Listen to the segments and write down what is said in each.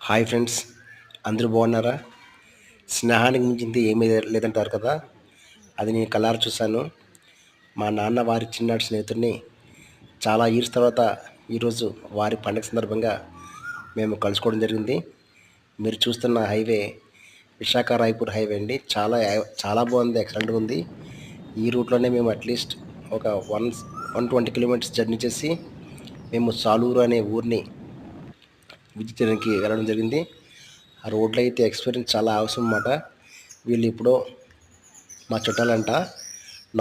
Hi friends, అందరూ బాగున్నారా? స్నేహానికి మించింది ఏమీ లేదంటారు కదా. అది నేను కళ్ళారా చూశాను. మా నాన్న వారి చిన్ననాటి స్నేహితుడిని చాలా ఇయర్స్ తర్వాత ఈరోజు వారి పండగ సందర్భంగా మేము కలుసుకోవడం జరిగింది. మీరు చూస్తున్న హైవే విశాఖ రాయపూర్ హైవే అండి. చాలా చాలా బాగుంది, ఎక్సలెంట్గా ఉంది. ఈ రూట్లోనే మేము అట్లీస్ట్ ఒక 120 కిలోమీటర్స్ జర్నీ చేసి మేము సాలూరు అనే ఊరిని విజిట్ చేయడానికి వెళ్ళడం జరిగింది. ఆ రోడ్లో అయితే ఎక్స్పీరియన్స్ చాలా అవసరం అన్నమాట. వీళ్ళు ఎప్పుడో మా చుట్టాలంట,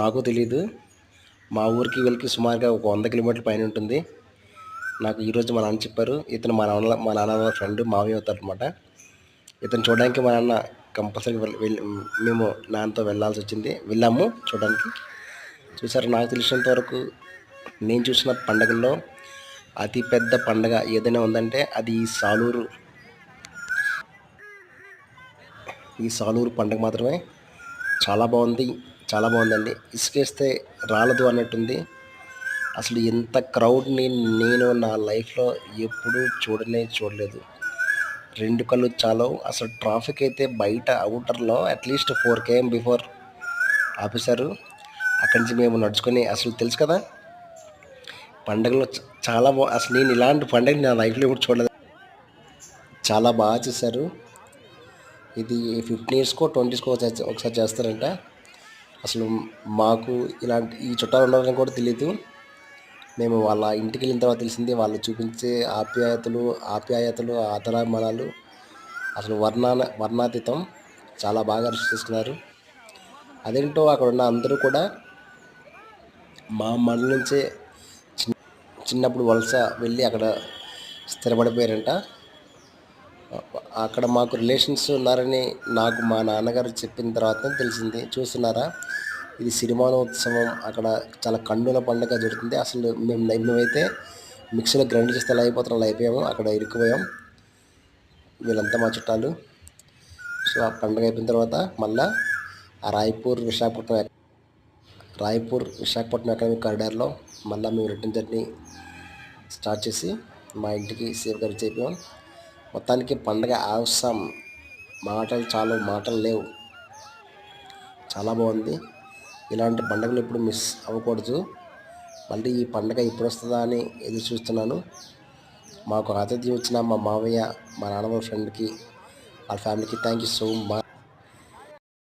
నాకు తెలీదు. మా ఊరికి వీళ్ళకి సుమారుగా ఒక 100 కిలోమీటర్ల పైన ఉంటుంది. నాకు ఈరోజు మా నాన్న చెప్పారు. ఇతను మా నాన్న వాళ్ళ ఫ్రెండ్, మావయ్య అవుతారు అనమాట. ఇతను చూడడానికి మా నాన్న కంపల్సరీ మేము నాన్నతో వెళ్ళాము చూడడానికి. చూసారు, నాకు తెలిసినంత వరకు నేను చూసిన పండగల్లో అతి పెద్ద పండగ ఏదైనా ఉందంటే అది ఈ సాలూరు పండగ మాత్రమే. చాలా బాగుంది, చాలా బాగుందండి. ఇసుకేస్తే రాలదు అన్నట్టుంది. అసలు ఎంత క్రౌడ్ని నేను నా లైఫ్లో ఎప్పుడూ చూడలేదు. రెండు కళ్ళు చాలవు. అసలు ట్రాఫిక్ అయితే బయట అవుటర్లో అట్లీస్ట్ 4 km బిఫోర్ ఆపేశారు. అక్కడి నుంచి మేము నడుచుకొని, అసలు తెలుసు కదా పండగలో చాలా అసలు నేను ఇలాంటి పండగ నా లైఫ్లో ఎప్పుడు చూడలేదు. చాలా బాగా చేశారు. ఇది 15 yearsకో 20 yearsకో ఒకసారి చేస్తారంట. అసలు మాకు ఇలాంటి ఈ చుట్టాలు ఉండాలని కూడా తెలియదు. మేము వాళ్ళ ఇంటికి వెళ్ళిన తర్వాత తెలిసింది. వాళ్ళు చూపించే ఆప్యాయతలు, ఆదరాభిమానాలు అసలు వర్ణాతీతం. చాలా బాగా రిసీవ్ చేసుకున్నారు. అదేంటో అక్కడ ఉన్న అందరూ కూడా మా మండలం నుంచే చిన్నప్పుడు వలస వెళ్ళి అక్కడ స్థిరపడిపోయారంట. అక్కడ మాకు రిలేషన్స్ ఉన్నారని నాకు మా నాన్నగారు చెప్పిన తర్వాత తెలిసింది. చూస్తున్నారా, ఇది సిరిమానోత్సవం. అక్కడ చాలా కన్నుల పండుగ జరుగుతుంది. అసలు మేమైతే మిక్సీలో గ్రైండ్ చేస్తే అలా అయిపోయాము. అక్కడ ఇరుక్కుపోయాం. వీళ్ళంతా మా చుట్టాలు. సో ఆ పండుగ అయిపోయిన తర్వాత మళ్ళీ ఆ రాయపూర్ విశాఖపట్నం ఎకనామిక్ కారిడార్లో మళ్ళీ మేము రిటర్న్ జర్నీ స్టార్ట్ చేసి మా ఇంటికి సేఫ్గా రీచ్ అయిపోయాం. మొత్తానికి పండగ అవసరం, మాటలు లేవు. చాలా బాగుంది. ఇలాంటి పండుగలు ఎప్పుడు మిస్ అవ్వకూడదు. మళ్ళీ ఈ పండగ ఎప్పుడు వస్తుందా అని ఎదురు చూస్తున్నాను. మాకు ఆతిథ్యం ఇచ్చిన మా మావయ్య, మా నాన్నమ్మ ఫ్రెండ్కి, వాళ్ళ ఫ్యామిలీకి థ్యాంక్ యూ సో మచ్.